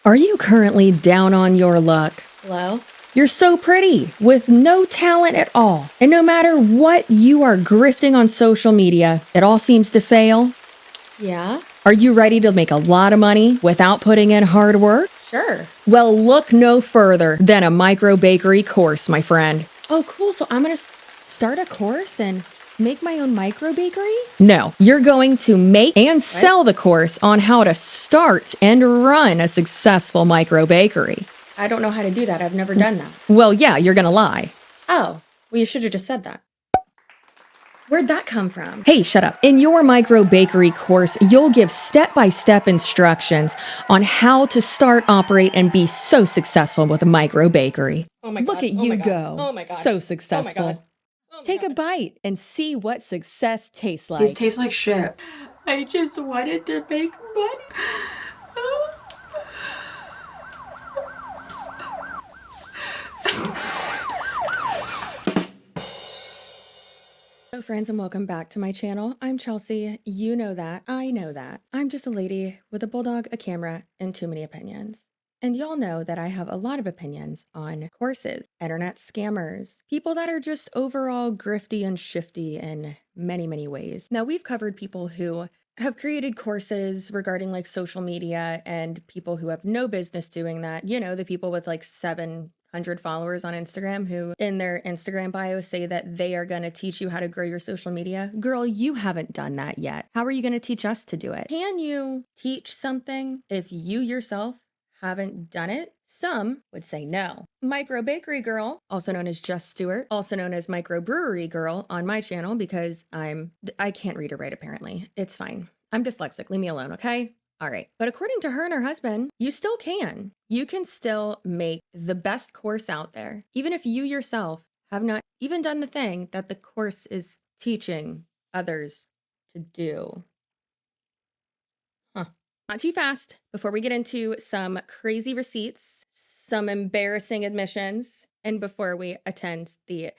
Are you currently down on your luck? Hello? You're so pretty, with no talent at all. And no matter what you are grifting on social media, it all seems to fail. Yeah? Are you ready to make a lot of money without putting in hard work? Sure. Well, look no further than a micro bakery course, my friend. Oh, cool. So I'm going to start a course and make my own micro bakery? No, you're going to make and sell the course on how to start and run a successful micro bakery. I don't know how to do that. I've never done that. Well, yeah, you're going to lie. Oh, well, you should have just said that. Where'd that come from? Hey, shut up. In your micro bakery course, you'll give step-by-step instructions on how to start, operate, and be so successful with a micro bakery. Oh my God. Look at you go. Oh my God. So successful. Oh my God. Take a bite and see what success tastes like. These taste like shit. I just wanted to make money. Hello friends and welcome back to my channel. I'm Chelsea. You know that. I know that. I'm just a lady with a bulldog, a camera, and too many opinions. And y'all know that I have a lot of opinions on courses, internet scammers, people that are just overall grifty and shifty in many, many ways. Now, we've covered people who have created courses regarding like social media and people who have no business doing that. You know, the people with like 700 followers on Instagram who in their Instagram bio say that they are going to teach you how to grow your social media. Girl, you haven't done that yet. How are you going to teach us to do it? Can you teach something if you yourself haven't done it? Some would say no. Micro Bakery Girl, also known as Just Stewart, also known as Micro Brewery Girl on my channel because I can't read or write apparently. It's fine. I'm dyslexic. Leave me alone, okay? All right. But according to her and her husband, you still can. You can still make the best course out there, even if you yourself have not even done the thing that the course is teaching others to do. Not too fast before we get into some crazy receipts, some embarrassing admissions, and before we attend the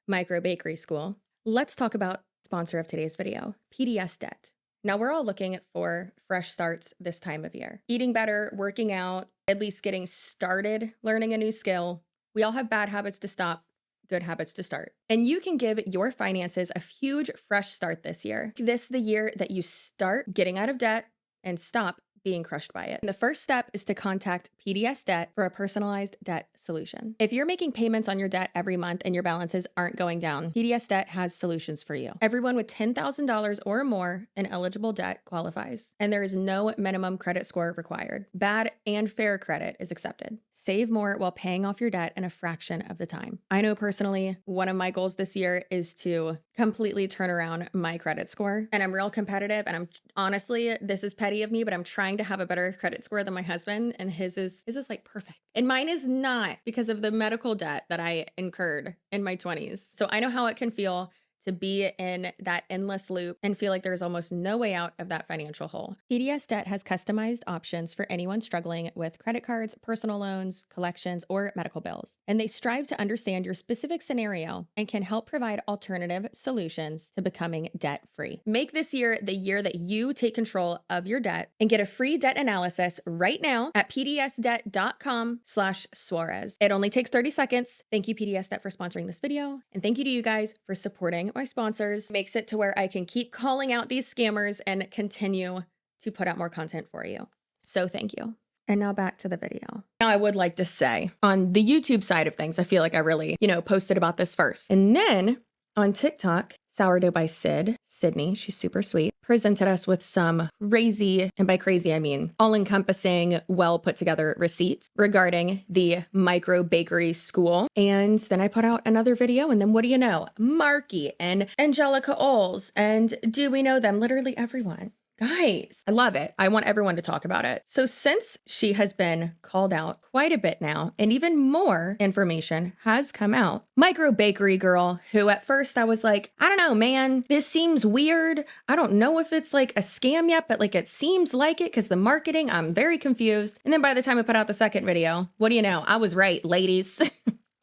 micro bakery school, let's talk about sponsor of today's video, PDS Debt. Now we're all looking for fresh starts this time of year. Eating better, working out, at least getting started learning a new skill. We all have bad habits to stop, good habits to start. And you can give your finances a huge fresh start this year. This is the year that you start getting out of debt and stop being crushed by it. And the first step is to contact PDS Debt for a personalized debt solution. If you're making payments on your debt every month and your balances aren't going down, PDS Debt has solutions for you. Everyone with $10,000 or more in eligible debt qualifies, and there is no minimum credit score required. Bad and fair credit is accepted. Save more while paying off your debt in a fraction of the time. I know personally, one of my goals this year is to completely turn around my credit score. And I'm real competitive. And I'm honestly, this is petty of me, but I'm trying to have a better credit score than my husband. And his is like perfect. And mine is not because of the medical debt that I incurred in my 20s. So I know how it can feel to be in that endless loop and feel like there's almost no way out of that financial hole. PDS Debt has customized options for anyone struggling with credit cards, personal loans, collections, or medical bills. And they strive to understand your specific scenario and can help provide alternative solutions to becoming debt-free. Make this year the year that you take control of your debt and get a free debt analysis right now at pdsdebt.com/Suarez. It only takes 30 seconds. Thank you, PDS Debt, for sponsoring this video. And thank you to you guys for supporting my sponsors. Makes it to where I can keep calling out these scammers and continue to put out more content for you. So thank you. And now back to the video. Now I would like to say on the YouTube side of things, I feel like I really, posted about this first. And then on TikTok, Sourdough by Sydney, she's super sweet, presented us with some crazy, and by crazy I mean all-encompassing, well put together receipts regarding the micro bakery school. And then I put out another video, and then what do you know? Marky and Angelica Oles, and do we know them? Literally everyone. Guys, I love it. I want everyone to talk about it. So since she has been called out quite a bit now, and even more information has come out, Micro Bakery Girl, who at first I was like, I don't know, man, this seems weird. I don't know if it's like a scam yet, but like it seems like it because the marketing, I'm very confused. And then by the time I put out the second video, what do you know? I was right, ladies.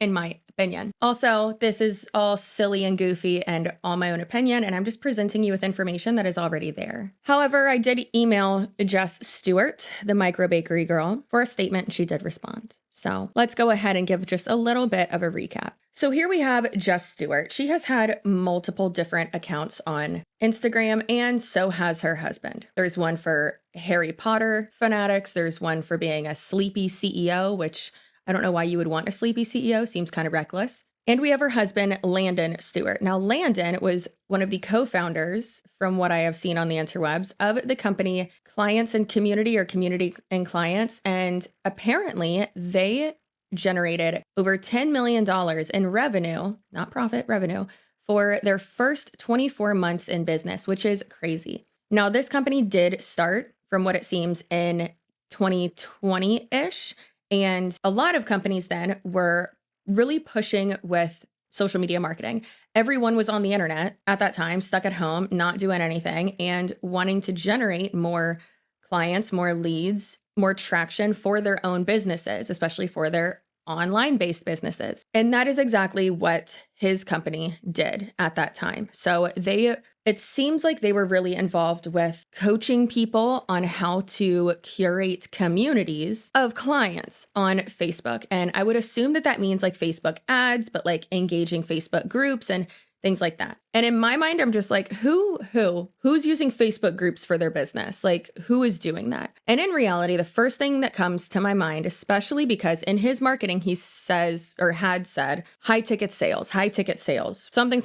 in my opinion. Also, this is all silly and goofy and all my own opinion, and I'm just presenting you with information that is already there. However, I did email Jess Stewart, the micro bakery girl, for a statement, and she did respond. So let's go ahead and give just a little bit of a recap. So here we have Jess Stewart. She has had multiple different accounts on Instagram, and so has her husband. There's one for Harry Potter fanatics. There's one for being a sleepy CEO, which I don't know why you would want a sleepy CEO. Seems kind of reckless. And we have her husband, Landon Stewart. Now, Landon was one of the co-founders, from what I have seen on the interwebs, of the company Clients and Community, or Community and Clients. And apparently they generated over $10 million in revenue, not profit, revenue, for their first 24 months in business, which is crazy. Now, this company did start, from what it seems, in 2020-ish. And a lot of companies then were really pushing with social media marketing. Everyone was on the internet at that time, stuck at home, not doing anything, and wanting to generate more clients, more leads, more traction for their own businesses, especially for their online-based businesses. And that is exactly what his company did at that time. So it seems like they were really involved with coaching people on how to curate communities of clients on Facebook. And I would assume that that means like Facebook ads, but like engaging Facebook groups and things like that. And in my mind, I'm just like, who's using Facebook groups for their business? Like, who is doing that? And in reality, the first thing that comes to my mind, especially because in his marketing, he says, or had said, high ticket sales, something,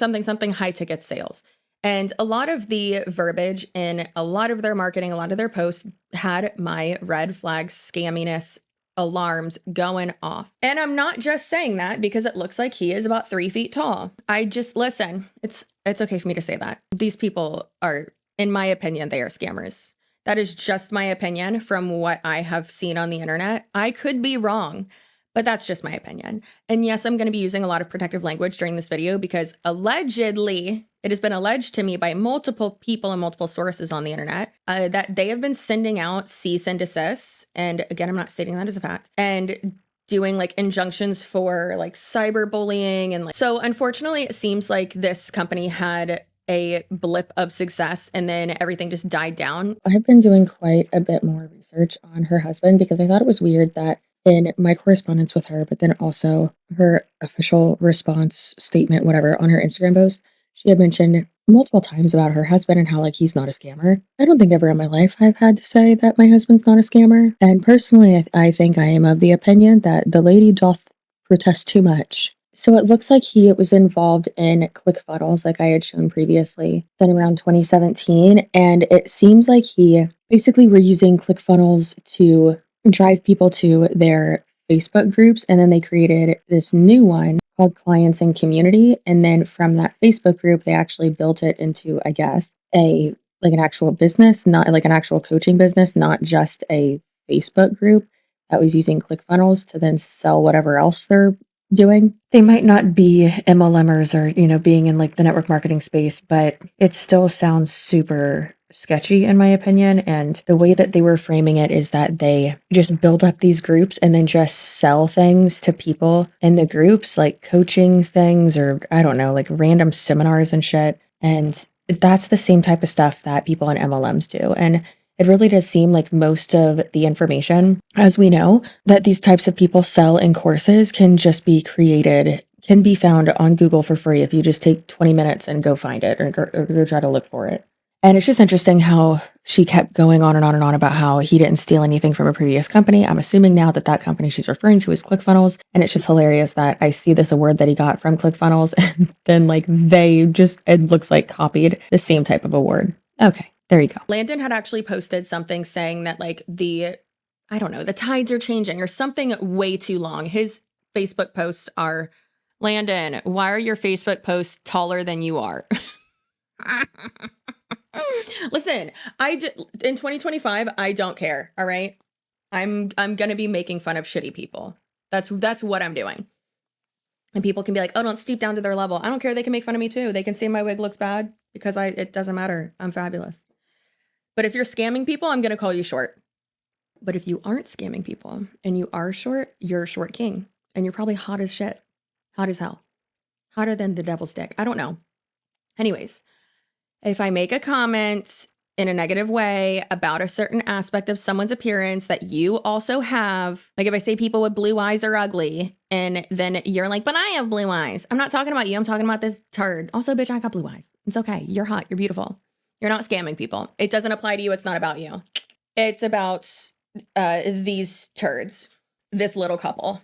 high ticket sales. And a lot of the verbiage in a lot of their marketing, a lot of their posts had my red flag scamminess alarms going off. And I'm not just saying that because it looks like he is about 3 feet tall. Listen, it's okay for me to say that. These people are, in my opinion, they are scammers. That is just my opinion from what I have seen on the internet. I could be wrong, but that's just my opinion. And yes, I'm going to be using a lot of protective language during this video because allegedly, it has been alleged to me by multiple people and multiple sources on the internet that they have been sending out cease and desists. And again, I'm not stating that as a fact. And doing like injunctions for like cyberbullying. And so unfortunately, it seems like this company had a blip of success and then everything just died down. I've been doing quite a bit more research on her husband because I thought it was weird that in my correspondence with her, but then also her official response statement, whatever, on her Instagram post, she had mentioned multiple times about her husband and how like he's not a scammer. I don't think ever in my life I've had to say that my husband's not a scammer. And personally, I think I am of the opinion that the lady doth protest too much. So it looks like he was involved in ClickFunnels, like I had shown previously, in around 2017. And it seems like he basically were using ClickFunnels to drive people to their Facebook groups. And then they created this new one called Clients and Community. And then from that Facebook group, they actually built it into, I guess, an actual business, not like an actual coaching business, not just a Facebook group that was using ClickFunnels to then sell whatever else they're doing. They might not be MLMers or, being in like the network marketing space, but it still sounds super sketchy in my opinion. And the way that they were framing it is that they just build up these groups and then just sell things to people in the groups, like coaching things or I don't know, like random seminars and shit. And that's the same type of stuff that people in MLMs do. And it really does seem like most of the information, as we know, that these types of people sell in courses can just be created, can be found on Google for free if you just take 20 minutes and go find it or go try to look for it. And it's just interesting how she kept going on and on and on about how he didn't steal anything from a previous company. I'm assuming now that company she's referring to is ClickFunnels. And it's just hilarious that I see this award that he got from ClickFunnels and then like it looks like copied the same type of award. Okay. There you go. Landon had actually posted something saying that like the tides are changing or something way too long. His Facebook posts are, Landon, why are your Facebook posts taller than you are? Listen, in 2025, I don't care. All right. I'm going to be making fun of shitty people. That's what I'm doing. And people can be like, oh, don't stoop down to their level. I don't care. They can make fun of me too. They can say my wig looks bad because it doesn't matter. I'm fabulous. But if you're scamming people, I'm going to call you short. But if you aren't scamming people and you are short, you're short king and you're probably hot as shit. Hot as hell. Hotter than the devil's dick. I don't know. Anyways, if I make a comment in a negative way about a certain aspect of someone's appearance that you also have, like if I say people with blue eyes are ugly, and then you're like, but I have blue eyes. I'm not talking about you. I'm talking about this turd. Also, bitch, I got blue eyes. It's okay. You're hot. You're beautiful. You're not scamming people. It doesn't apply to you. It's not about you. It's about these turds, this little couple.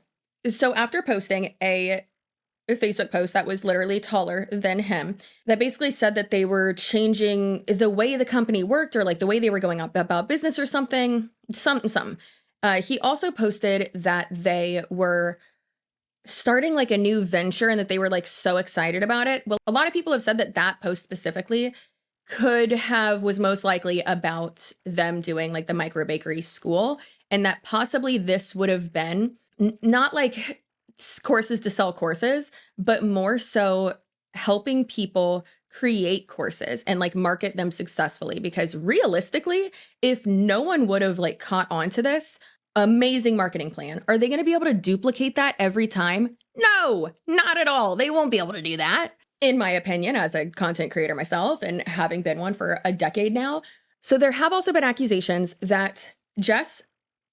So after posting a Facebook post that was literally taller than him, that basically said that they were changing the way the company worked, or like the way they were going about business or something. He also posted that they were starting like a new venture and that they were like so excited about it. Well, a lot of people have said that that post specifically was most likely about them doing like the micro bakery school, and that possibly this would have been not like courses to sell courses, but more so helping people create courses and like market them successfully. Because realistically, if no one would have like caught on to this amazing marketing plan, are they going to be able to duplicate that every time? No, not at all. They won't be able to do that, in my opinion, as a content creator myself and having been one for a decade now. So there have also been accusations that Jess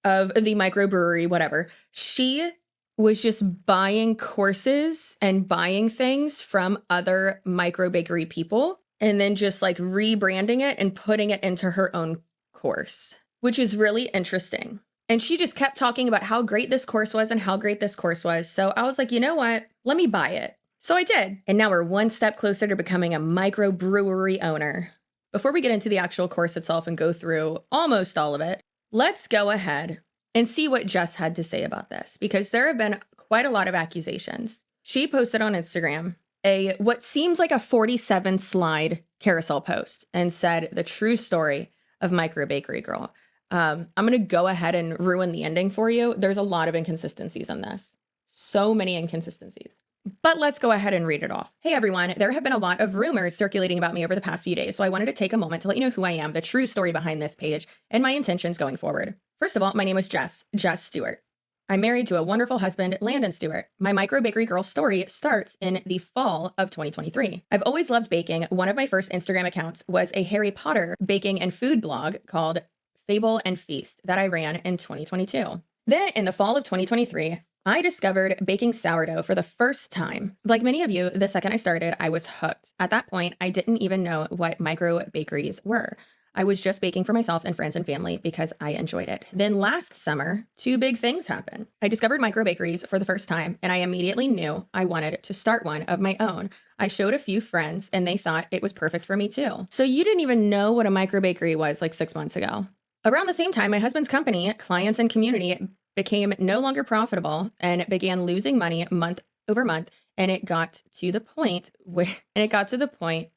of the microbrewery, whatever, she was just buying courses and buying things from other micro bakery people and then just like rebranding it and putting it into her own course, which is really interesting. And she just kept talking about how great this course was and how great this course was. So I was like, you know what? Let me buy it. So I did. And now we're one step closer to becoming a microbrewery owner. Before we get into the actual course itself and go through almost all of it, let's go ahead and see what Jess had to say about this, because there have been quite a lot of accusations. She posted on Instagram what seems like a 47 slide carousel post and said the true story of Micro Bakery Girl. I'm going to go ahead and ruin the ending for you. There's a lot of inconsistencies in this. So many inconsistencies. But let's go ahead and read it off. Hey everyone, there have been a lot of rumors circulating about me over the past few days, so I wanted to take a moment to let you know who I am, the true story behind this page, and my intentions going forward. First of all, my name is Jess Stewart. I'm married to a wonderful husband, Landon Stewart. My Micro Bakery Girl story starts in the fall of 2023. I've always loved baking. One of my first Instagram accounts was a Harry Potter baking and food blog called Fable and Feast that I ran in 2022. Then in the fall of 2023, I discovered baking sourdough for the first time. Like many of you, the second I started, I was hooked. At that point, I didn't even know what micro bakeries were. I was just baking for myself and friends and family because I enjoyed it. Then last summer, two big things happened. I discovered micro bakeries for the first time, and I immediately knew I wanted to start one of my own. I showed a few friends, and they thought it was perfect for me too. So you didn't even know what a micro bakery was like 6 months ago. Around the same time, my husband's company, Clients and Community, became no longer profitable and began losing money month over month. And it got to the point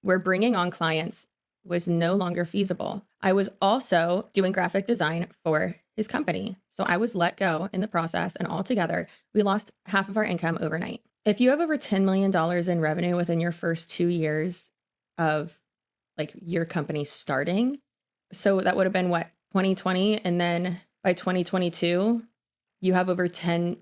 where bringing on clients was no longer feasible. I was also doing graphic design for his company, so I was let go in the process, and altogether, we lost half of our income overnight. If you have over $10 million in revenue within your first 2 years of like your company starting, so that would have been what, 2020, and then by 2022, you have over 10,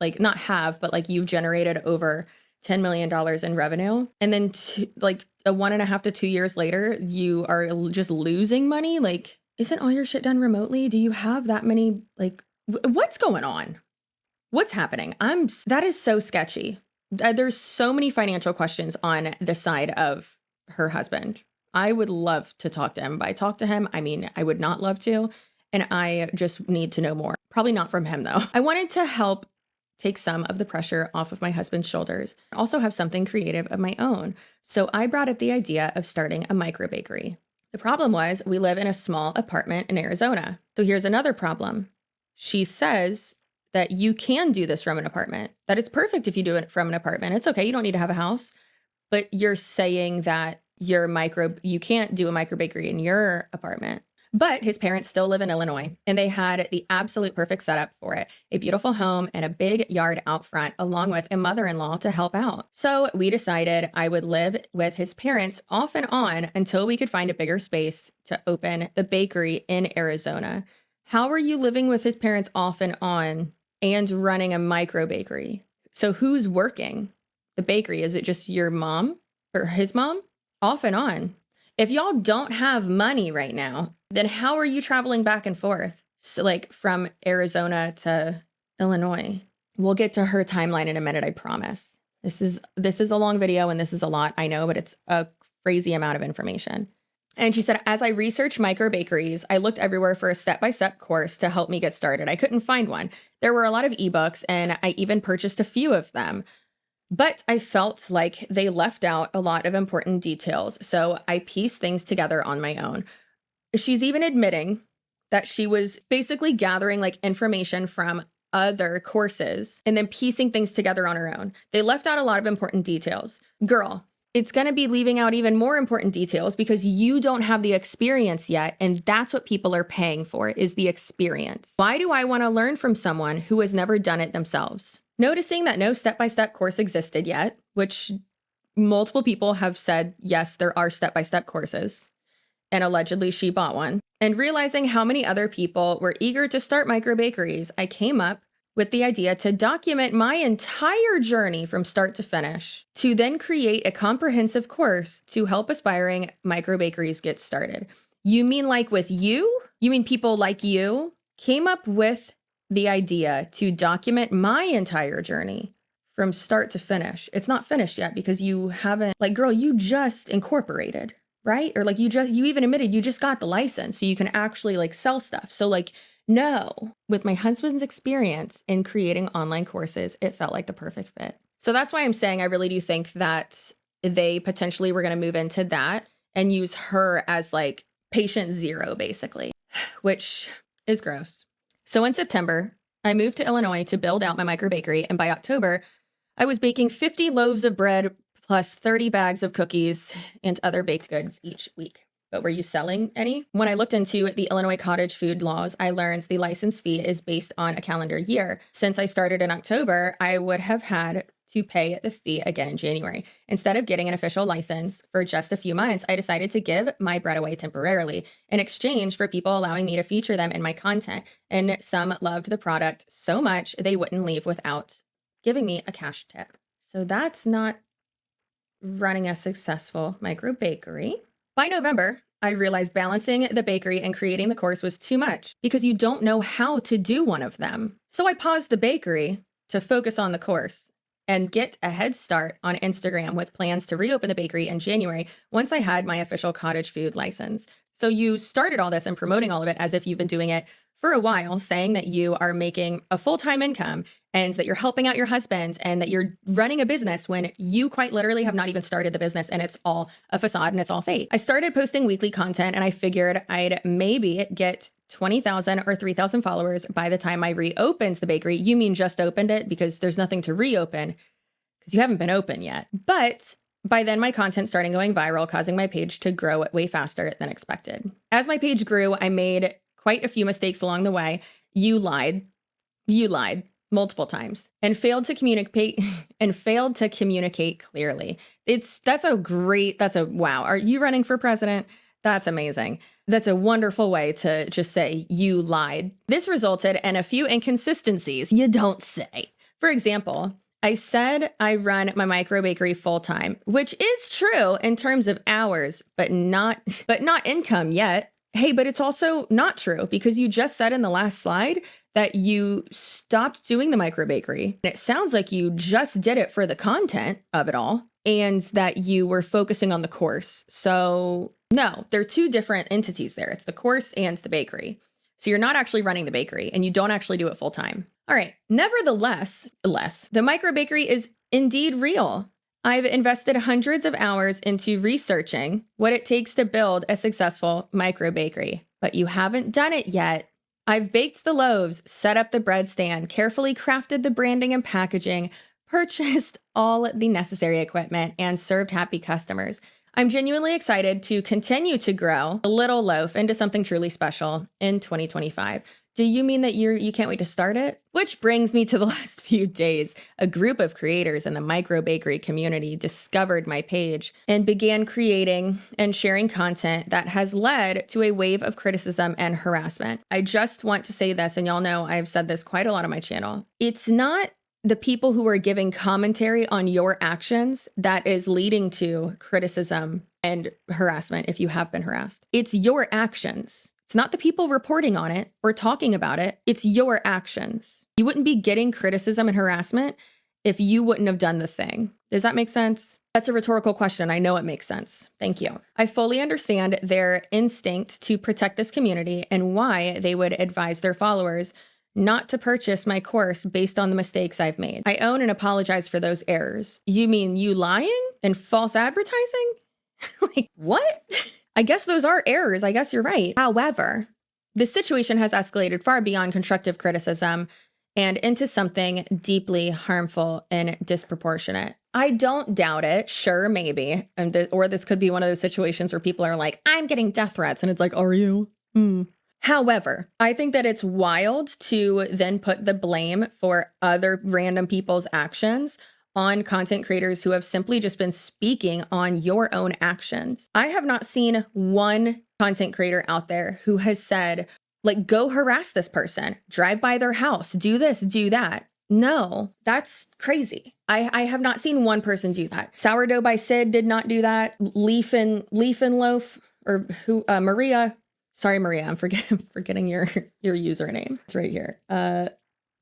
like not have, but like you've generated over $10 million in revenue. And then like a 1.5 to 2 years later, you are just losing money. Like, isn't all your shit done remotely? Do you have that many, like, what's going on? What's happening? That is so sketchy. There's so many financial questions on the side of her husband. I would love to talk to him. By talk to him, I mean, I would not love to. And I just need to know more. Probably not from him though. I wanted to help take some of the pressure off of my husband's shoulders, also have something creative of my own. So I brought up the idea of starting a micro bakery. The problem was we live in a small apartment in Arizona. So here's another problem. She says that you can do this from an apartment, that it's perfect if you do it from an apartment. It's okay. You don't need to have a house, but you're saying that you can't do a micro bakery in your apartment. But his parents still live in Illinois, and they had the absolute perfect setup for it. A beautiful home and a big yard out front, along with a mother-in-law to help out. So we decided I would live with his parents off and on until we could find a bigger space to open the bakery in Arizona. How are you living with his parents off and on and running a micro bakery? So who's working? the bakery? Is it just your mom or his mom? Off and on. If y'all don't have money right now, then how are you traveling back and forth? So like from Arizona to Illinois. We'll get to her timeline in a minute, I promise. This is a long video and this is a lot, I know, but it's a crazy amount of information. And she said, as I researched micro bakeries, I looked everywhere for a step-by-step course to help me get started. I couldn't find one. There were a lot of ebooks and I even purchased a few of them. But I felt like they left out a lot of important details, so I pieced things together on my own. She's even admitting that she was basically gathering like information from other courses and then piecing things together on her own. They left out a lot of important details. Girl, it's going to be leaving out even more important details because you don't have the experience yet, and that's what people are paying for, is the experience. Why do I want to learn from someone who has never done it themselves? Noticing that no step-by-step course existed yet, which multiple people have said, yes, there are step-by-step courses, and allegedly she bought one, and realizing how many other people were eager to start micro bakeries, I came up with the idea to document my entire journey from start to finish, to then create a comprehensive course to help aspiring micro bakeries get started. You mean like with you? You mean people like you came up with the idea to document my entire journey from start to finish. It's not finished yet because you haven't, like, girl, you just incorporated, right? Or like you even admitted you just got the license so you can actually like sell stuff. So like, no, with my husband's experience in creating online courses, it felt like the perfect fit. So that's why I'm saying I really do think that they potentially were going to move into that and use her as like patient zero, basically, which is gross. So in September, I moved to Illinois to build out my micro bakery, and by October, I was baking 50 loaves of bread plus 30 bags of cookies and other baked goods each week. But were you selling any? When I looked into the Illinois cottage food laws, I learned the license fee is based on a calendar year. Since I started in October, I would have had to pay the fee again in January. Instead of getting an official license for just a few months, I decided to give my bread away temporarily in exchange for people allowing me to feature them in my content. And some loved the product so much they wouldn't leave without giving me a cash tip. So that's not running a successful micro bakery. By November, I realized balancing the bakery and creating the course was too much because you don't know how to do one of them. So I paused the bakery to focus on the course and get a head start on Instagram with plans to reopen the bakery in January once I had my official cottage food license. So you started all this and promoting all of it as if you've been doing it for a while, saying that you are making a full-time income and that you're helping out your husband and that you're running a business when you quite literally have not even started the business and it's all a facade and it's all fake. I started posting weekly content and I figured I'd maybe get 20,000 or 3,000 followers by the time I reopened the bakery. You mean just opened it because there's nothing to reopen because you haven't been open yet. But by then my content started going viral, causing my page to grow way faster than expected. As my page grew, I made quite a few mistakes along the way. You lied multiple times and failed to communicate clearly. That's a wow. Are you running for president? That's amazing. That's a wonderful way to just say you lied. This resulted in a few inconsistencies. You don't say. For example, I said I run my micro bakery full time, which is true in terms of hours, but not income yet. Hey, but it's also not true because you just said in the last slide that you stopped doing the micro bakery. And it sounds like you just did it for the content of it all and that you were focusing on the course. So no, they're two different entities there. It's the course and the bakery. So you're not actually running the bakery and you don't actually do it full time. All right. Nevertheless, the micro bakery is indeed real. I've invested hundreds of hours into researching what it takes to build a successful micro bakery, but you haven't done it yet. I've baked the loaves, set up the bread stand, carefully crafted the branding and packaging, purchased all the necessary equipment, and served happy customers. I'm genuinely excited to continue to grow a little loaf into something truly special in 2025. Do you mean that you can't wait to start it? Which brings me to the last few days. A group of creators in the micro bakery community discovered my page and began creating and sharing content that has led to a wave of criticism and harassment. I just want to say this, and y'all know I've said this quite a lot on my channel. It's not the people who are giving commentary on your actions that is leading to criticism and harassment if you have been harassed. It's your actions. It's not the people reporting on it or talking about it. It's your actions. You wouldn't be getting criticism and harassment if you wouldn't have done the thing. Does that make sense? That's a rhetorical question. I know it makes sense. Thank you. I fully understand their instinct to protect this community and why they would advise their followers not to purchase my course based on the mistakes I've made. I own and apologize for those errors. You mean you lying and false advertising? Like, what? I guess those are errors. I guess you're right. However, the situation has escalated far beyond constructive criticism and into something deeply harmful and disproportionate. I don't doubt it. Sure, maybe. Or this could be one of those situations where people are like, I'm getting death threats. And it's like, are you? However, I think that it's wild to then put the blame for other random people's actions on content creators who have simply just been speaking on your own actions. I have not seen one content creator out there who has said, like, go harass this person, drive by their house, do this, do that. No, that's crazy. I have not seen one person do that. Sourdough by Sid did not do that. Leaf and Loaf, or who, Maria. Sorry, Maria, I'm forgetting your username. It's right here.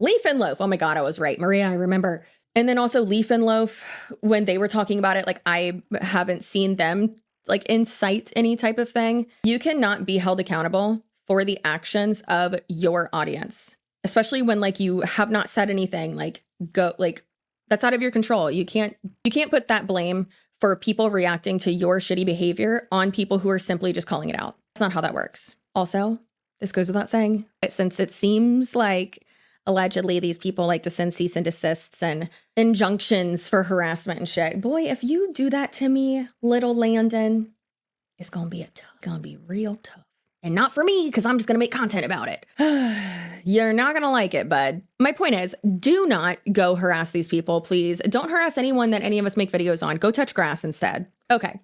Leaf and Loaf. Oh my God, I was right. Maria, I remember. And then also Leaf and Loaf, when they were talking about it, like, I haven't seen them like incite any type of thing. You cannot be held accountable for the actions of your audience, especially when like you have not said anything. Like, go, like, that's out of your control. You can't put that blame for people reacting to your shitty behavior on people who are simply just calling it out. That's not how that works. Also, this goes without saying, but since it seems like allegedly these people like to send cease and desists and injunctions for harassment and shit. Boy, if you do that to me, little Landon, it's gonna be real tough. And not for me, because I'm just gonna make content about it. You're not gonna like it, bud. My point is, do not go harass these people, please. Don't harass anyone that any of us make videos on. Go touch grass instead. Okay.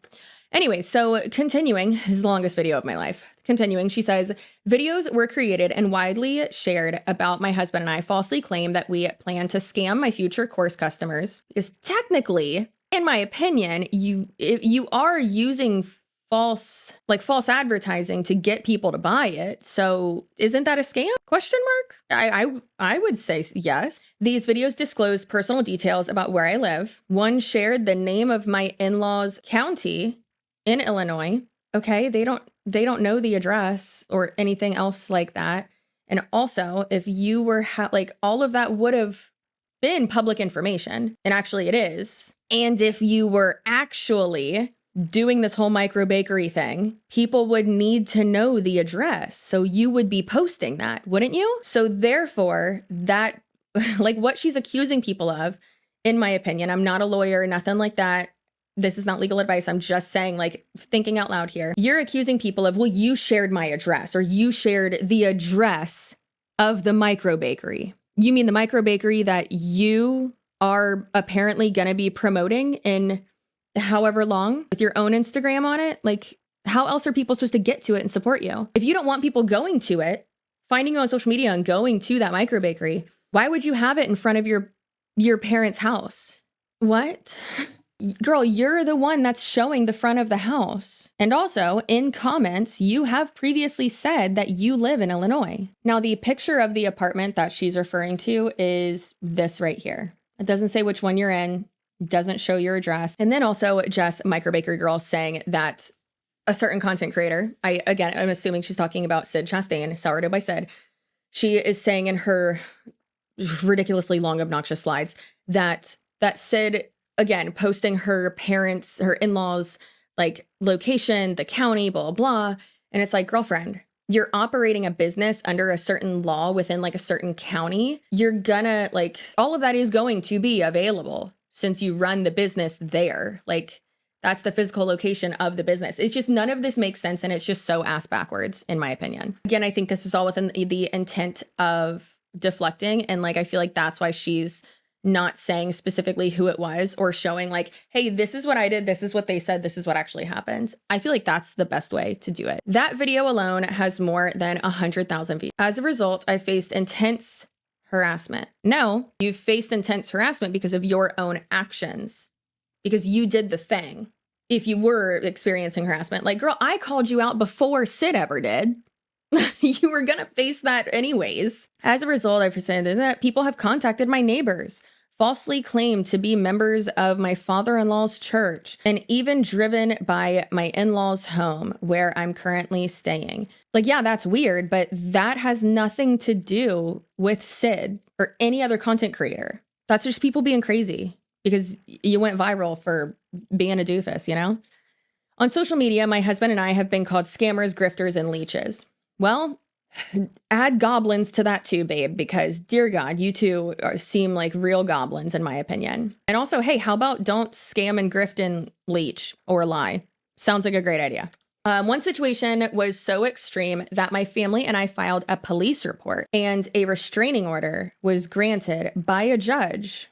Anyway, so continuing, this is the longest video of my life. Continuing, she says, videos were created and widely shared about my husband and I falsely claim that we plan to scam my future course customers. Because technically, in my opinion, you are using false advertising to get people to buy it. So isn't that a scam? Question mark? I would say yes. These videos disclosed personal details about where I live. One shared the name of my in-laws' county in Illinois. Okay, they don't know the address or anything else like that. And also, if you were all of that would have been public information, and actually it is. And if you were actually doing this whole micro bakery thing, people would need to know the address. So you would be posting that, wouldn't you? So therefore, that like what she's accusing people of, in my opinion, I'm not a lawyer, nothing like that. This is not legal advice. I'm just saying, like, thinking out loud here. You're accusing people of, well, you shared my address or you shared the address of the micro bakery. You mean the micro bakery that you are apparently going to be promoting in however long with your own Instagram on it? Like, how else are people supposed to get to it and support you? If you don't want people going to it, finding you on social media and going to that micro bakery, why would you have it in front of your parents' house? What? Girl, you're the one that's showing the front of the house. And also, in comments, you have previously said that you live in Illinois. Now, the picture of the apartment that she's referring to is this right here. It doesn't say which one you're in, doesn't show your address. And then also, Jess, Micro Bakery Girl, saying that a certain content creator, I'm assuming she's talking about Sid Chastain, Sourdough by Sid. She is saying in her ridiculously long, obnoxious slides that Sid, again, posting her parents, her in-laws, like location, the county, blah, blah, blah. And it's like, girlfriend, you're operating a business under a certain law within like a certain county. You're gonna like, all of that is going to be available since you run the business there. Like, that's the physical location of the business. It's just, none of this makes sense. And it's just so ass backwards, in my opinion. Again, I think this is all within the intent of deflecting. And like, I feel like that's why she's not saying specifically who it was or showing like, hey, this is what I did. This is what they said. This is what actually happened. I feel like that's the best way to do it. That video alone has more than 100,000 views. As a result, I faced intense harassment. No, you faced intense harassment because of your own actions, because you did the thing. If you were experiencing harassment, like, girl, I called you out before Sid ever did. You were going to face that anyways. As a result, I've said that people have contacted my neighbors, falsely claimed to be members of my father-in-law's church, and even driven by my in-laws' home where I'm currently staying. Like, yeah, that's weird, but that has nothing to do with Sid or any other content creator. That's just people being crazy because you went viral for being a doofus, you know? On social media, my husband and I have been called scammers, grifters, and leeches. Well, add goblins to that too, babe, because dear God, you two seem like real goblins in my opinion. And also, hey, how about don't scam and grift and leech or lie? Sounds like a great idea. One situation was so extreme that my family and I filed a police report and a restraining order was granted by a judge.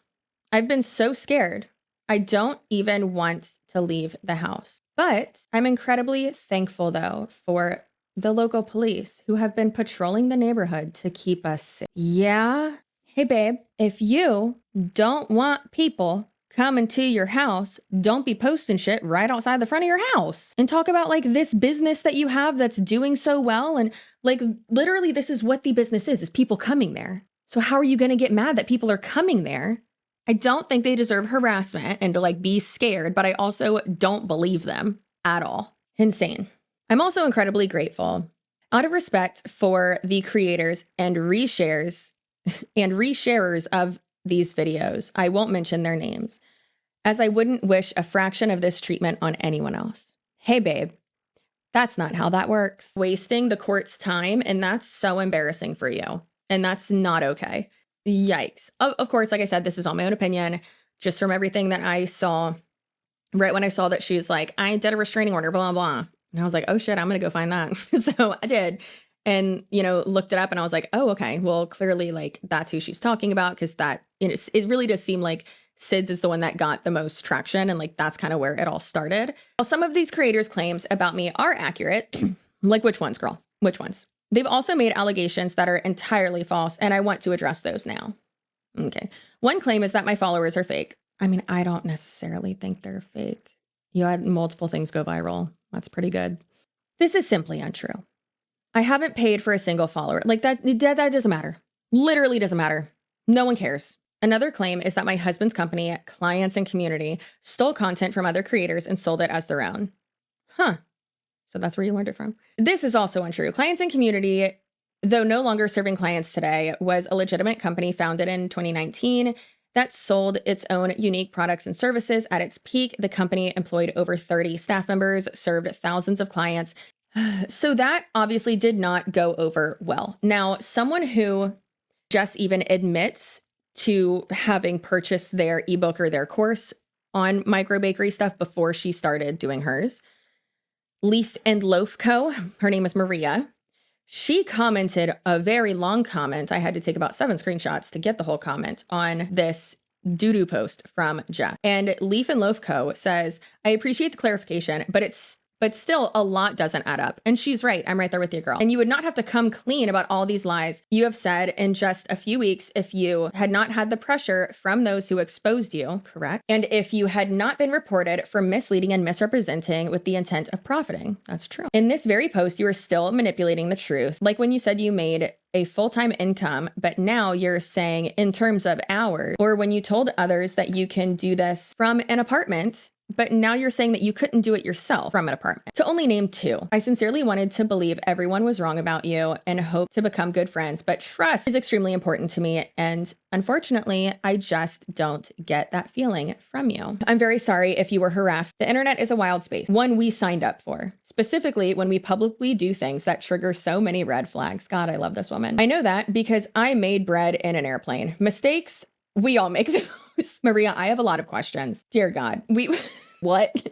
I've been so scared. I don't even want to leave the house. But I'm incredibly thankful though for the local police who have been patrolling the neighborhood to keep us safe. Yeah. Hey, babe, if you don't want people coming to your house, don't be posting shit right outside the front of your house and talk about like this business that you have that's doing so well. And like, literally, this is what the business is people coming there. So how are you going to get mad that people are coming there? I don't think they deserve harassment and to like be scared, but I also don't believe them at all. Insane. I'm also incredibly grateful out of respect for the creators and resharers of these videos. I won't mention their names as I wouldn't wish a fraction of this treatment on anyone else. Hey, babe, that's not how that works. Wasting the court's time, and that's so embarrassing for you. And that's not okay. Yikes. Of course, like I said, this is all my own opinion, just from everything that I saw right when I saw that she was like, I did a restraining order, blah, blah. And I was like, oh shit, I'm going to go find that. So I did. And, you know, looked it up and I was like, oh, okay, well, clearly like that's who she's talking about. Cause that, it really does seem like Sid's is the one that got the most traction. And like, that's kind of where it all started. Well, some of these creators' claims about me are accurate. Like which ones, girl? Which ones? They've also made allegations that are entirely false. And I want to address those now. Okay. One claim is that my followers are fake. I mean, I don't necessarily think they're fake. You had multiple things go viral. That's pretty good. This is simply untrue. I haven't paid for a single follower. Like that doesn't matter. Literally doesn't matter. No one cares. Another claim is that my husband's company, Clients and Community, stole content from other creators and sold it as their own. Huh. So that's where you learned it from. This is also untrue. Clients and Community, though no longer serving clients today, was a legitimate company founded in 2019 that sold its own unique products and services. At its peak, the company employed over 30 staff members, served thousands of clients. So that obviously did not go over well. Now, someone who just even admits to having purchased their ebook or their course on micro bakery stuff before she started doing hers, Leaf and Loaf Co., her name is Maria. She commented a very long comment. I had to take about 7 screenshots to get the whole comment on this doo-doo post from Jeff. And Leaf and Loaf Co. says, I appreciate the clarification, but still a lot doesn't add up. And she's right. I'm right there with you, girl. And you would not have to come clean about all these lies you have said in just a few weeks if you had not had the pressure from those who exposed you, correct? And if you had not been reported for misleading and misrepresenting with the intent of profiting. That's true. In this very post, you are still manipulating the truth. Like when you said you made a full-time income, but now you're saying in terms of hours, or when you told others that you can do this from an apartment, but now you're saying that you couldn't do it yourself from an apartment. To only name 2. I sincerely wanted to believe everyone was wrong about you and hope to become good friends, but trust is extremely important to me. And unfortunately, I just don't get that feeling from you. I'm very sorry if you were harassed. The internet is a wild space, one we signed up for, specifically when we publicly do things that trigger so many red flags. God, I love this woman. I know that because I made bread in an airplane. Mistakes, we all make those. Maria, I have a lot of questions. Dear God, what?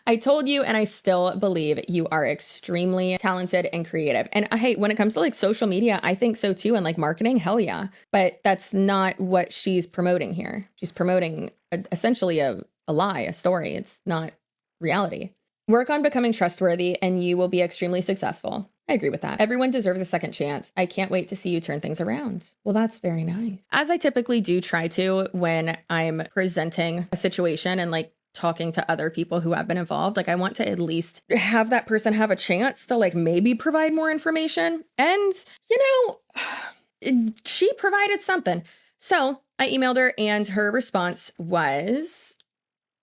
I told you, and I still believe you are extremely talented and creative. And hey, when it comes to like social media, I think so too. And like marketing, hell yeah. But that's not what she's promoting here. She's promoting essentially a lie, a story. It's not reality. Work on becoming trustworthy and you will be extremely successful. I agree with that. Everyone deserves a second chance. I can't wait to see you turn things around. Well, that's very nice. As I typically do try to when I'm presenting a situation and like talking to other people who have been involved, like I want to at least have that person have a chance to like maybe provide more information. And, she provided something. So I emailed her and her response was,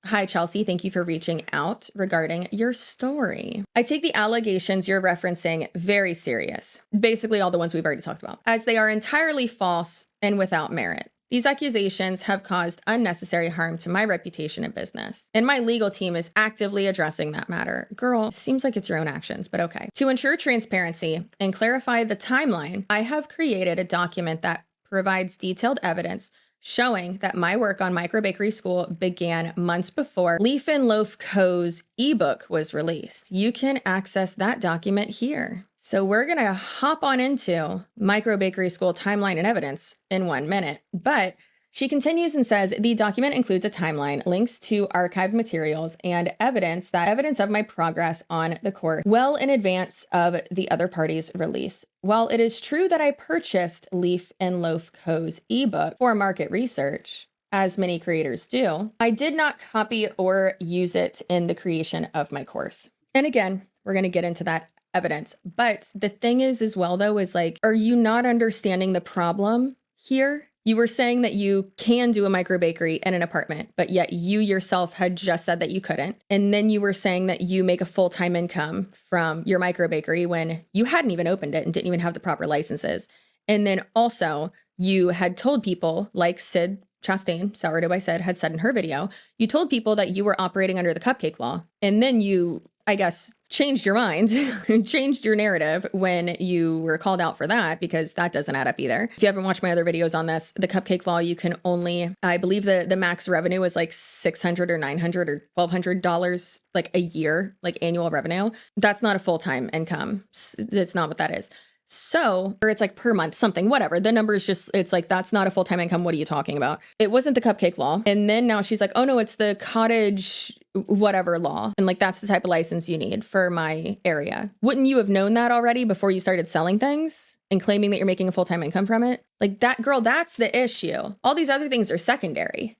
"Hi, Chelsea. Thank you for reaching out regarding your story. I take the allegations you're referencing very serious." Basically all the ones we've already talked about, "as they are entirely false and without merit. These accusations have caused unnecessary harm to my reputation and business, and my legal team is actively addressing that matter." Girl, seems like it's your own actions, but okay. "To ensure transparency and clarify the timeline, I have created a document that provides detailed evidence showing that my work on Micro Bakery School began months before Leaf and Loaf Co.'s ebook was released. You can access that document here." So we're going to hop on into Micro Bakery School timeline and evidence in 1 minute. But she continues and says, "The document includes a timeline, links to archived materials, and evidence of my progress on the course well in advance of the other party's release. While it is true that I purchased Leaf and Loaf Co.'s ebook for market research, as many creators do, I did not copy or use it in the creation of my course." And again, we're going to get into that evidence. But the thing is as well, though, is like, are you not understanding the problem here? You were saying that you can do a micro bakery in an apartment, but yet you yourself had just said that you couldn't. And then you were saying that you make a full-time income from your micro bakery when you hadn't even opened it and didn't even have the proper licenses. And then also you had told people, like Sid Chastain, Sourdough by Sid, had said in her video, you told people that you were operating under the cupcake law. And then you, I guess, changed your mind, changed your narrative when you were called out for that, because that doesn't add up either. If you haven't watched my other videos on this, the cupcake law, you can only, I believe the max revenue is like $600 or $900 or $1,200 like a year, like annual revenue. That's not a full-time income. That's not what that is. So, or it's like per month, something, whatever. The number is just, it's like, that's not a full-time income. What are you talking about? It wasn't the cupcake law. And then now she's like, oh no, it's the cottage whatever law. And like, that's the type of license you need for my area. Wouldn't you have known that already before you started selling things and claiming that you're making a full-time income from it? Like that, girl, that's the issue. All these other things are secondary.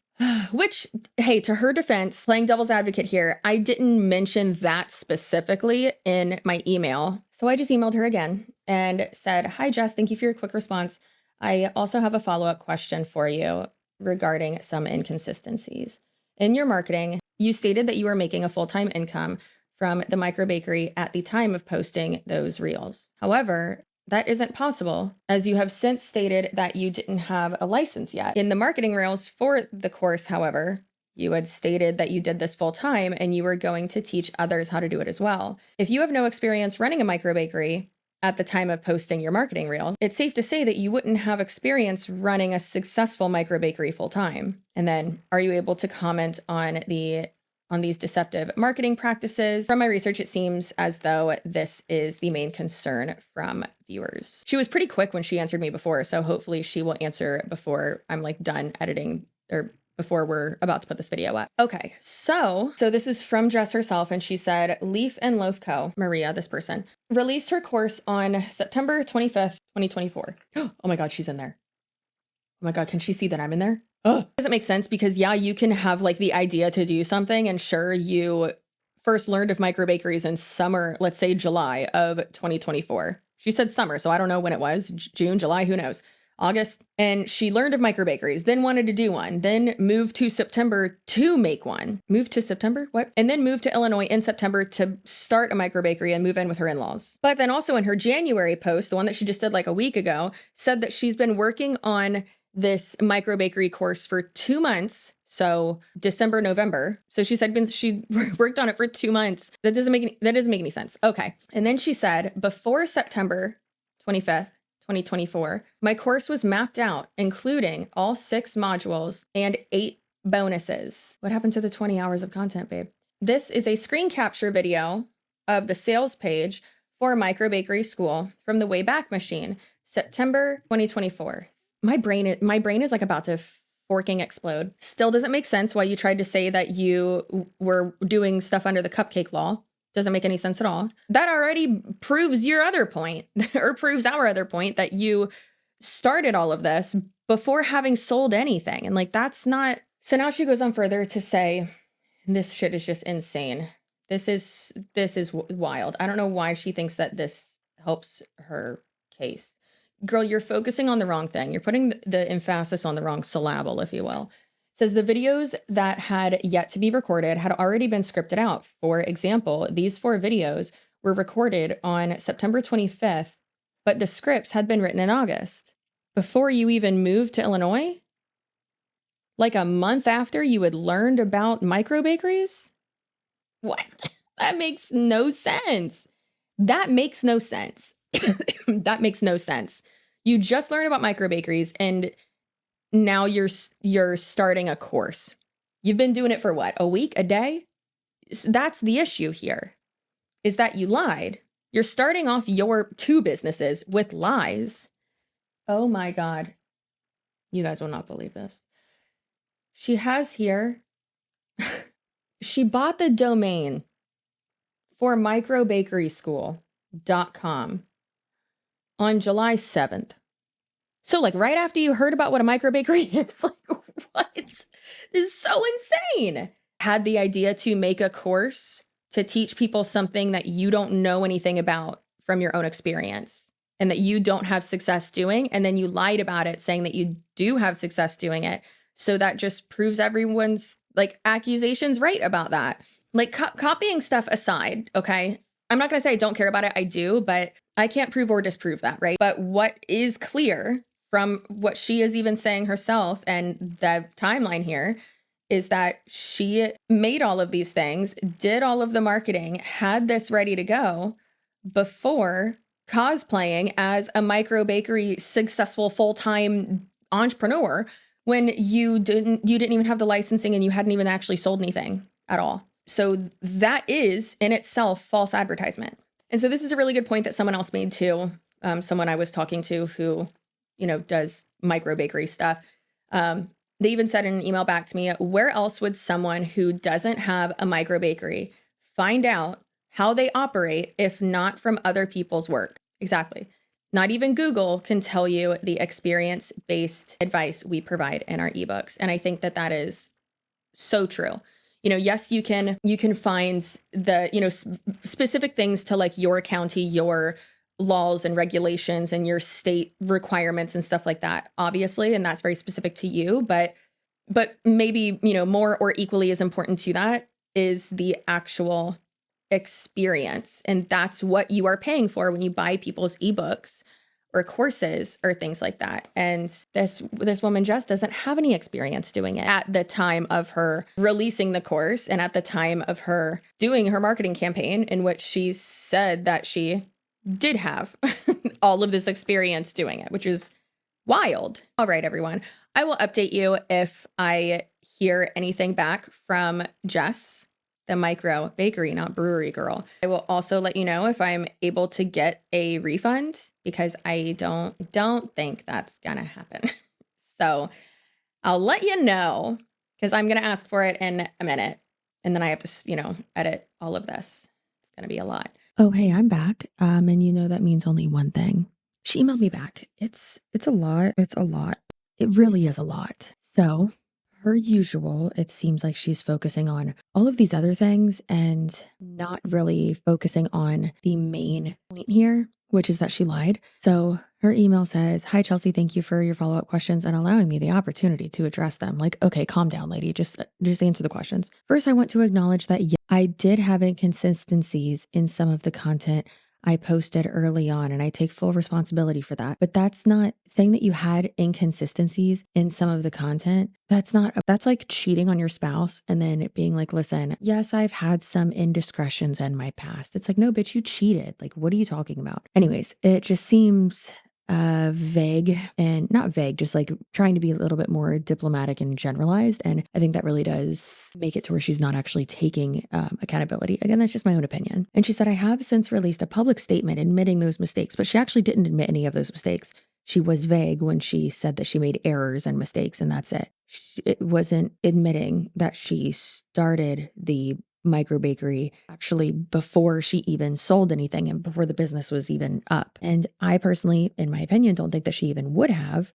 Which, hey, to her defense, playing devil's advocate here, I didn't mention that specifically in my email. So I just emailed her again and said, "Hi, Jess, thank you for your quick response. I also have a follow-up question for you regarding some inconsistencies. In your marketing, you stated that you were making a full-time income from the micro bakery at the time of posting those reels. However, that isn't possible, as you have since stated that you didn't have a license yet. In the marketing reels for the course, however, you had stated that you did this full time and you were going to teach others how to do it as well. If you have no experience running a micro bakery at the time of posting your marketing reels, it's safe to say that you wouldn't have experience running a successful micro bakery full time. And then, are you able to comment on these deceptive marketing practices? From my research, it seems as though this is the main concern from viewers." She was pretty quick when she answered me before, so hopefully she will answer before I'm like done editing or before we're about to put this video up. Okay, so this is from Jess herself, and she said, "Leaf and Loaf Co., Maria, this person, released her course on September 25th, 2024. Oh my God, she's in there. Oh my God, can she see that I'm in there? Oh, doesn't make sense because yeah, you can have like the idea to do something, and sure, you first learned of micro bakeries in summer, let's say July of 2024. She said summer, so I don't know when it was, June, July, who knows, August. And she learned of micro bakeries, then wanted to do one, then moved to September to make one. Moved to September? What? And then moved to Illinois in September to start a micro bakery and move in with her in-laws. But then also in her January post, the one that she just did like a week ago, said that she's been working on this micro bakery course for 2 months. So December, November. So she said she worked on it for 2 months. That doesn't make any sense. Okay. And then she said, before September 25th, 2024, my course was mapped out, including all 6 modules and 8 bonuses. What happened to the 20 hours of content, babe? This is a screen capture video of the sales page for Micro Bakery School from the Wayback Machine, September 2024. My brain is like about to forking explode. Still doesn't make sense why you tried to say that you were doing stuff under the cupcake law. Doesn't make any sense at all. That already proves your other point, or proves our other point, that you started all of this before having sold anything. And like, that's not. So now she goes on further to say, this shit is just insane. This is wild. I don't know why she thinks that this helps her case. Girl, you're focusing on the wrong thing. You're putting the emphasis on the wrong syllable, if you will. It says the videos that had yet to be recorded had already been scripted out. For example, these 4 videos were recorded on September 25th, but the scripts had been written in August. Before you even moved to Illinois? Like a month after you had learned about micro bakeries? What? That makes no sense. That makes no sense. That makes no sense. You just learned about micro bakeries and now you're starting a course. You've been doing it for what? A week? A day? That's the issue here, is that you lied. You're starting off your 2 businesses with lies. Oh my God. You guys will not believe this. She has here, she bought the domain for microbakeryschool.com on July 7th. So like right after you heard about what a micro bakery is, like what? This is so insane. Had the idea to make a course to teach people something that you don't know anything about from your own experience and that you don't have success doing. And then you lied about it saying that you do have success doing it. So that just proves everyone's like accusations right about that. Like copying stuff aside, okay? I'm not going to say I don't care about it. I do, but I can't prove or disprove that, right? But what is clear from what she is even saying herself and the timeline here is that she made all of these things, did all of the marketing, had this ready to go before cosplaying as a micro bakery successful full-time entrepreneur when you didn't even have the licensing and you hadn't even actually sold anything at all. So that is in itself false advertisement. And so this is a really good point that someone else made too. Someone I was talking to who, does micro bakery stuff. They even said in an email back to me, where else would someone who doesn't have a micro bakery find out how they operate if not from other people's work? Exactly. Not even Google can tell you the experience-based advice we provide in our ebooks. And I think that that is so true. Yes, you can find the, specific things to like your county, your laws and regulations and your state requirements and stuff like that, obviously. And that's very specific to you. But maybe, more or equally as important to that is the actual experience. And that's what you are paying for when you buy people's ebooks or courses or things like that. And this woman just doesn't have any experience doing it at the time of her releasing the course and at the time of her doing her marketing campaign, in which she said that she did have all of this experience doing it, which is wild. All right, everyone. I will update you if I hear anything back from Jess, the micro bakery, not brewery girl. I will also let you know if I'm able to get a refund, because I don't think that's gonna happen. So I'll let you know, because I'm gonna ask for it in a minute, and then I have to, edit all of this. It's gonna be a lot. Oh, hey, I'm back. And that means only one thing. She emailed me back. It's a lot. It's a lot. It really is a lot. So per usual, it seems like she's focusing on all of these other things and not really focusing on the main point here, which is that she lied. So her email says, "Hi, Chelsea. Thank you for your follow-up questions and allowing me the opportunity to address them." Like, okay, calm down, lady. Just answer the questions. First, I want to acknowledge that I did have inconsistencies in some of the content I posted early on, and I take full responsibility for that. But that's not saying that you had inconsistencies in some of the content. That's like cheating on your spouse and then it being like, listen, yes, I've had some indiscretions in my past. It's like, no, bitch, you cheated. Like, what are you talking about? Anyways, it just seems vague, and not vague, just like trying to be a little bit more diplomatic and generalized. And I think that really does make it to where she's not actually taking accountability. Again, that's just my own opinion. And she said, "I have since released a public statement admitting those mistakes," but she actually didn't admit any of those mistakes. She was vague when she said that she made errors and mistakes, and that's it. It wasn't admitting that she started the micro bakery actually before she even sold anything and before the business was even up. And I personally, in my opinion, don't think that she even would have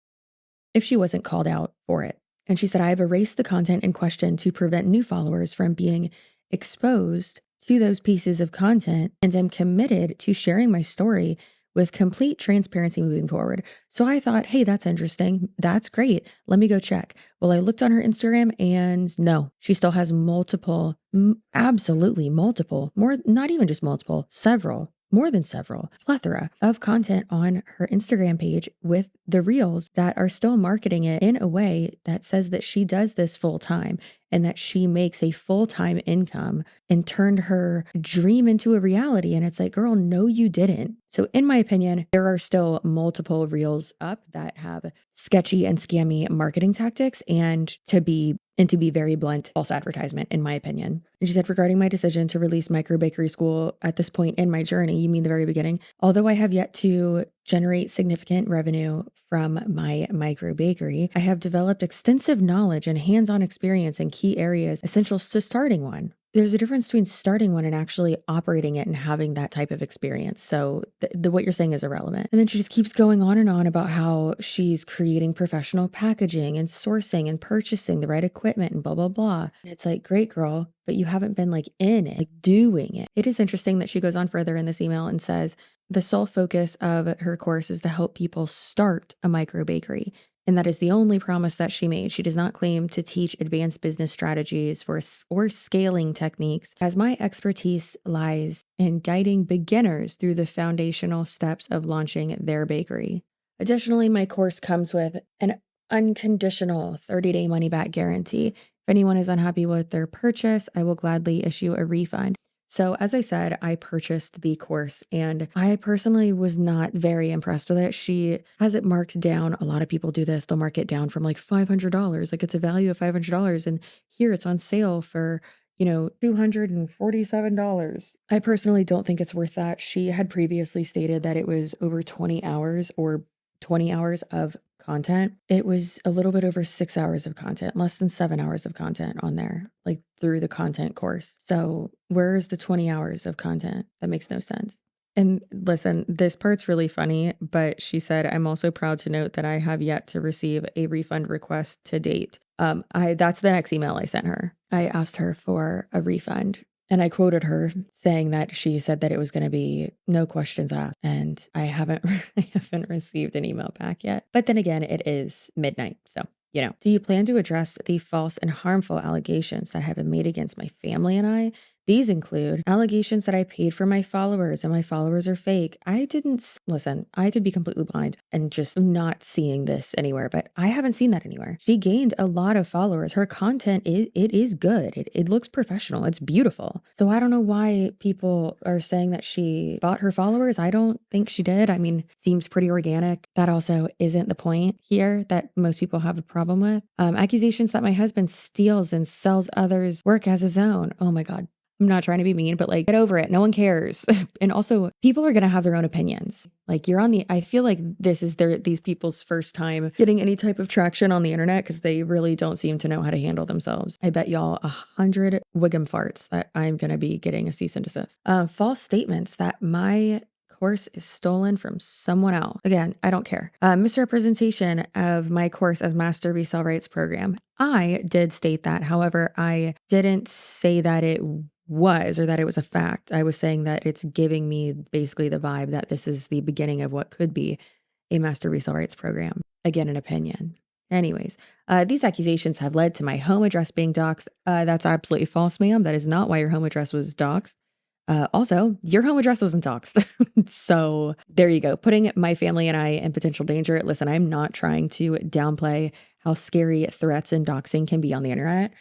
if she wasn't called out for it. And she said, I have erased the content in question to prevent new followers from being exposed to those pieces of content and am committed to sharing my story with complete transparency moving forward. So I thought, hey, that's interesting. That's great. Let me go check. Well, I looked on her Instagram and no, she still has multiple, absolutely multiple, more, not even just multiple, several, more than several, plethora of content on her Instagram page with the reels that are still marketing it in a way that says that she does this full time and that she makes a full-time income and turned her dream into a reality. And it's like, girl, no, you didn't. So in my opinion, there are still multiple reels up that have sketchy and scammy marketing tactics and to be very blunt, false advertisement, in my opinion. And she said, regarding my decision to release Micro Bakery School at this point in my journey, you mean the very beginning, although I have yet to generate significant revenue from my micro bakery, I have developed extensive knowledge and hands-on experience in key areas essential to starting one. There's a difference between starting one and actually operating it and having that type of experience. So what you're saying is irrelevant. And then she just keeps going on and on about how she's creating professional packaging and sourcing and purchasing the right equipment and blah, blah, blah. And it's like, great girl, but you haven't been like in it, like doing it. It is interesting that she goes on further in this email and says, the sole focus of her course is to help people start a micro bakery. And that is the only promise that she made. She does not claim to teach advanced business strategies or scaling techniques, as my expertise lies in guiding beginners through the foundational steps of launching their bakery. Additionally, my course comes with an unconditional 30-day money-back guarantee. If anyone is unhappy with their purchase, I will gladly issue a refund. So as I said, I purchased the course and I personally was not very impressed with it. She has it marked down. A lot of people do this. They'll mark it down from like $500. Like it's a value of $500. And here it's on sale for, $247. I personally don't think it's worth that. She had previously stated that it was over 20 hours or 20 hours of content. It was a little bit over 6 hours of content, less than 7 hours of content on there, like through the content course. So where's the 20 hours of content? That makes no sense. And listen, this part's really funny, but she said, I'm also proud to note that I have yet to receive a refund request to date. That's the next email I sent her. I asked her for a refund. And I quoted her saying that she said that it was going to be no questions asked. And I haven't received an email back yet. But then again, it is midnight. So, do you plan to address the false and harmful allegations that have been made against my family and I? These include allegations that I paid for my followers and my followers are fake. I didn't listen. I could be completely blind and just not seeing this anywhere, but I haven't seen that anywhere. She gained a lot of followers. Her content is good. It looks professional. It's beautiful. So I don't know why people are saying that she bought her followers. I don't think she did. I mean, seems pretty organic. That also isn't the point here that most people have a problem with. Accusations that my husband steals and sells others' work as his own. Oh my God. I'm not trying to be mean, but like, get over it. No one cares. And also, people are going to have their own opinions. Like I feel like this is these people's first time getting any type of traction on the internet because they really don't seem to know how to handle themselves. I bet y'all 100 Wiggum farts that I'm going to be getting a cease and desist. False statements that my course is stolen from someone else. Again, I don't care. Misrepresentation of my course as Master Resell Rights program. I did state that. However, I didn't say that it was or that it was a fact. I was saying that it's giving me basically the vibe that this is the beginning of what could be a Master Resell Rights program. Again, an opinion. Anyways, these accusations have led to my home address being doxxed. That's absolutely false, ma'am. That is not why your home address was doxxed. Also, your home address wasn't doxxed. So there you go. Putting my family and I in potential danger. Listen, I'm not trying to downplay how scary threats and doxing can be on the internet.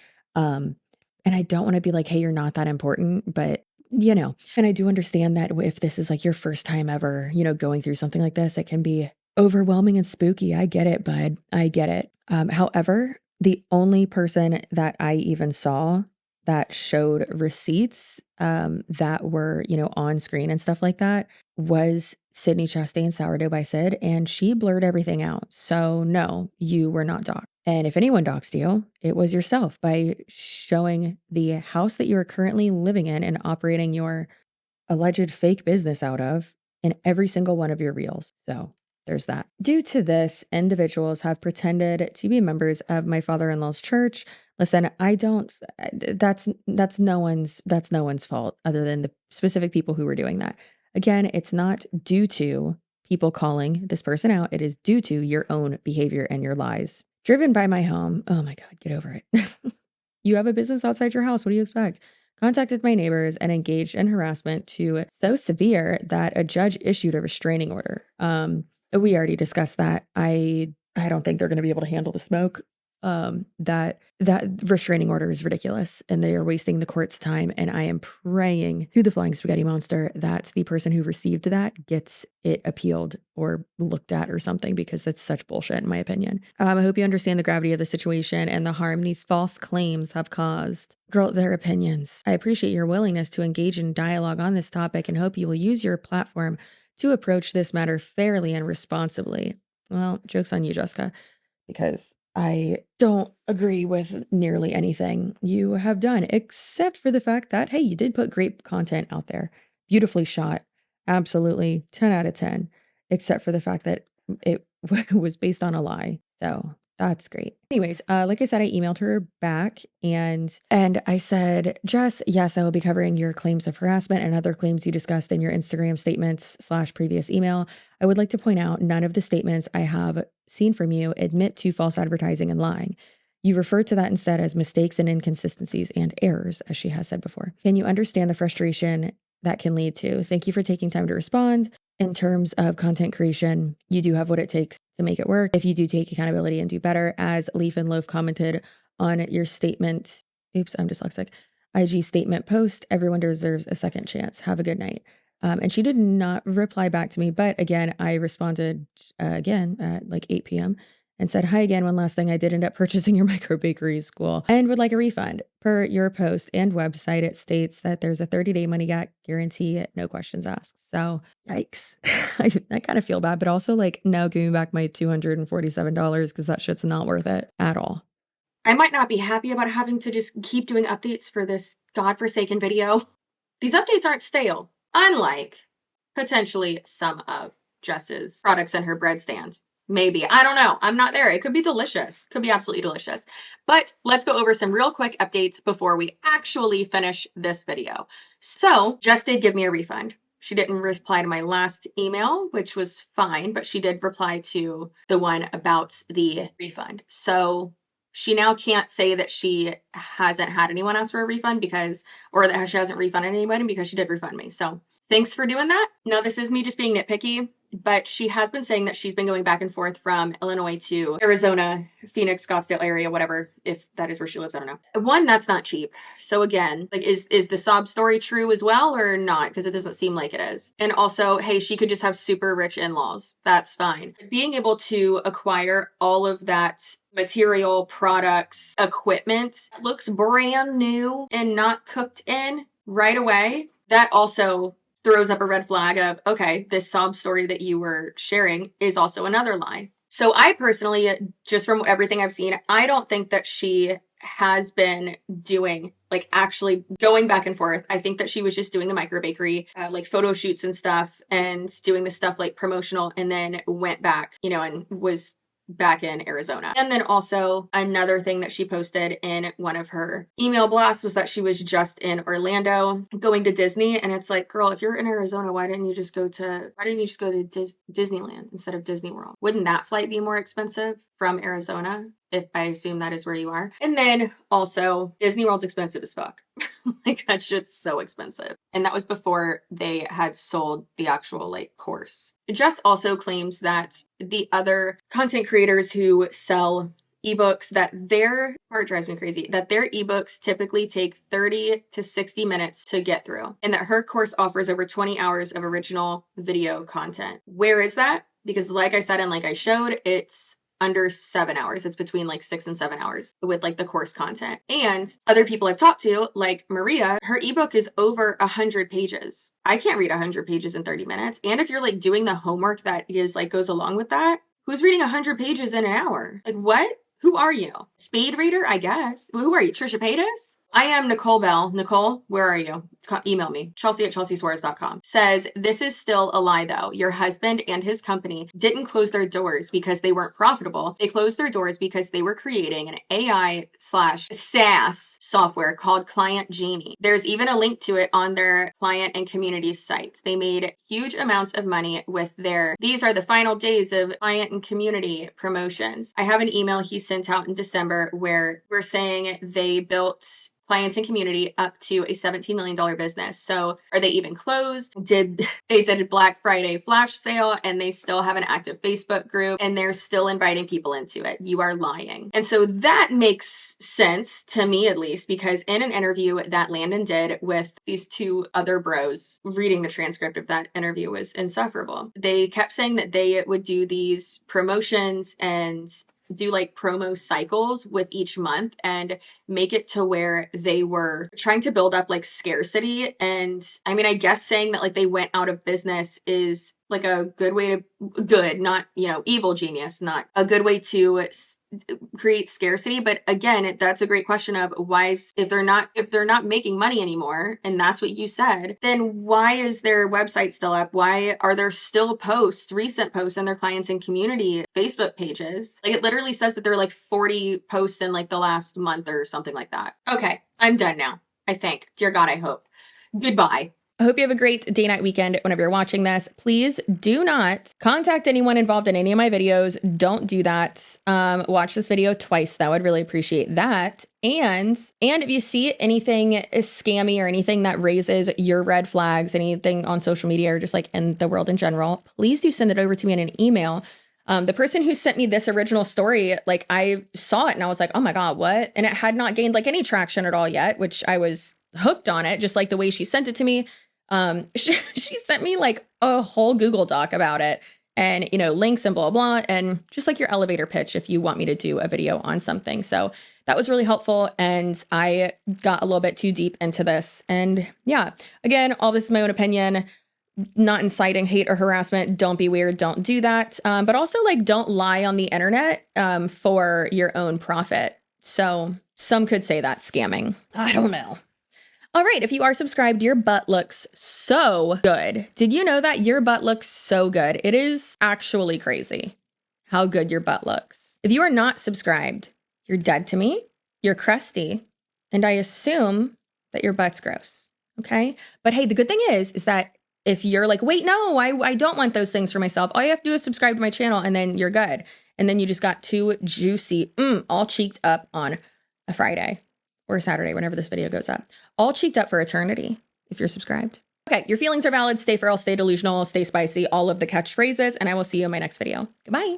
And I don't want to be like, hey, you're not that important, but and I do understand that if this is like your first time ever, going through something like this, it can be overwhelming and spooky. I get it, bud. I get it. However, the only person that I even saw that showed receipts that were, on screen and stuff like that was Sydney Chastain Sourdough by Sid, and she blurred everything out. So no, you were not doxxed. And if anyone doxed you, it was yourself by showing the house that you are currently living in and operating your alleged fake business out of in every single one of your reels. So there's that. Due to this, individuals have pretended to be members of my father-in-law's church. Listen, I don't that's no one's fault other than the specific people who were doing that. Again, it's not due to people calling this person out. It is due to your own behavior and your lies. Driven by my home. Oh my God, get over it. You have a business outside your house. What do you expect? Contacted my neighbors and engaged in harassment to so severe that a judge issued a restraining order. We already discussed that. I don't think they're going to be able to handle the smoke. That restraining order is ridiculous and they are wasting the court's time. And I am praying to the flying spaghetti monster that the person who received that gets it appealed or looked at or something, because that's such bullshit in my opinion. I hope you understand the gravity of the situation and the harm these false claims have caused. Girl, their opinions. I appreciate your willingness to engage in dialogue on this topic and hope you will use your platform to approach this matter fairly and responsibly. Well, joke's on you, Jessica, because I don't agree with nearly anything you have done, except for the fact that, hey, you did put great content out there. Beautifully shot. Absolutely 10 out of 10, except for the fact that it was based on a lie. So that's great. Anyways, like I said, I emailed her back and I said, Jess, yes, I will be covering your claims of harassment and other claims you discussed in your Instagram statements / previous email. I would like to point out none of the statements I have seen from you admit to false advertising and lying. You refer to that instead as mistakes and inconsistencies and errors, as she has said before. Can you understand the frustration that can lead to? Thank you for taking time to respond. In terms of content creation, you do have what it takes to make it work. If you do take accountability and do better, as Leaf and Loaf commented on your statement, oops, I'm dyslexic, IG statement post, everyone deserves a second chance. Have a good night. And she did not reply back to me. But again, I responded again at like 8 p.m. and said, hi again, one last thing. I did end up purchasing your micro bakery school and would like a refund. Per your post and website, it states that there's a 30-day money back guarantee, no questions asked. So yikes. I kind of feel bad, but also like, no, give me back my $247 because that shit's not worth it at all. I might not be happy about having to just keep doing updates for this godforsaken video. These updates aren't stale, unlike potentially some of Jess's products in her bread stand. Maybe. I don't know. I'm not there. It could be delicious. Could be absolutely delicious. But let's go over some real quick updates before we actually finish this video. So Jess did give me a refund. She didn't reply to my last email, which was fine, but she did reply to the one about the refund. So she now can't say that she hasn't had anyone ask for a refund or that she hasn't refunded anybody, because she did refund me. So thanks for doing that. No, this is me just being nitpicky, but she has been saying that she's been going back and forth from Illinois to Arizona, Phoenix, Scottsdale area, whatever, if that is where she lives, I don't know. One, that's not cheap. So again, like, is the sob story true as well or not? Because it doesn't seem like it is. And also, hey, she could just have super rich in-laws. That's fine. Being able to acquire all of that material, products, equipment looks brand new and not cooked in right away, that also throws up a red flag of, okay, this sob story that you were sharing is also another lie. So I personally, just from everything I've seen, I don't think that she has been doing, like, actually going back and forth. I think that she was just doing the micro bakery, like photo shoots and stuff, and doing the stuff like promotional, and then went back, and was back in Arizona. And then also another thing that she posted in one of her email blasts was that she was just in Orlando going to Disney. And it's like, girl, if you're in Arizona, why didn't you just go to Disneyland instead of Disney World? Wouldn't that flight be more expensive from Arizona? If I assume that is where you are. And then also Disney World's expensive as fuck. Like, that shit's so expensive. And that was before they had sold the actual like course. Jess also claims that the other content creators who sell ebooks, that their part drives me crazy, that their ebooks typically take 30 to 60 minutes to get through, and that her course offers over 20 hours of original video content. Where is that? Because like I said, and like I showed, it's under 7 hours. It's between like 6 and 7 hours with like the course content. And other people I've talked to, like Maria, her ebook is over 100 pages. I can't read 100 pages in 30 minutes. And if you're like doing the homework that is like goes along with that, who's reading 100 pages in an hour? Like, what? Who are you? Speed Reader, I guess. Who are you? Trisha Paytas? I am Nicole Bell. Nicole, where are you? Email me, Chelsea@ChelseaSuarez.com. Says, this is still a lie though. Your husband and his company didn't close their doors because they weren't profitable. They closed their doors because they were creating an AI/SaaS software called Client Genie. There's even a link to it on their client and community sites. They made huge amounts of money with these are the final days of client and community promotions. I have an email he sent out in December where we're saying they built clients and community up to a $17 million business. So are they even closed? They did a Black Friday flash sale and they still have an active Facebook group and they're still inviting people into it. You are lying. And so that makes sense to me, at least, because in an interview that Landon did with these two other bros, reading the transcript of that interview was insufferable. They kept saying that they would do these promotions and do like promo cycles with each month and make it to where they were trying to build up like scarcity. And I mean, I guess saying that like they went out of business is like a good way to, not, evil genius, not a good way to create scarcity. But again, that's a great question of why, if they're not making money anymore, and that's what you said, then why is their website still up? Why are there still recent posts in their clients and community Facebook pages? Like, it literally says that there are like 40 posts in like the last month or something like that. Okay, I'm done now, I think. Dear God, I hope. Goodbye. I hope you have a great day, night, weekend whenever you're watching this. Please do not contact anyone involved in any of my videos. Don't do that. Watch this video twice, though. I'd really appreciate that. And if you see anything scammy or anything that raises your red flags, anything on social media or just like in the world in general, please do send it over to me in an email. The person who sent me this original story, like I saw it and I was like, oh my God, what? And it had not gained like any traction at all yet, which I was hooked on it, just like the way she sent it to me. She sent me like a whole Google Doc about it and, links and blah, blah, and just like your elevator pitch if you want me to do a video on something. So that was really helpful. And I got a little bit too deep into this. And yeah, again, all this is my own opinion, not inciting hate or harassment. Don't be weird. Don't do that. But also like, don't lie on the internet, for your own profit. So some could say that's scamming. I don't know. All right, if you are subscribed, your butt looks so good. Did you know that your butt looks so good? It is actually crazy how good your butt looks. If you are not subscribed, you're dead to me, you're crusty, and I assume that your butt's gross, okay? But hey, the good thing is that if you're like, wait, no, I don't want those things for myself, all you have to do is subscribe to my channel and then you're good. And then you just got too juicy, all cheeked up on a Friday. Or Saturday, whenever this video goes up. All cheeked up for eternity, if you're subscribed. Okay, your feelings are valid. Stay feral, stay delusional, stay spicy, all of the catchphrases, and I will see you in my next video. Goodbye.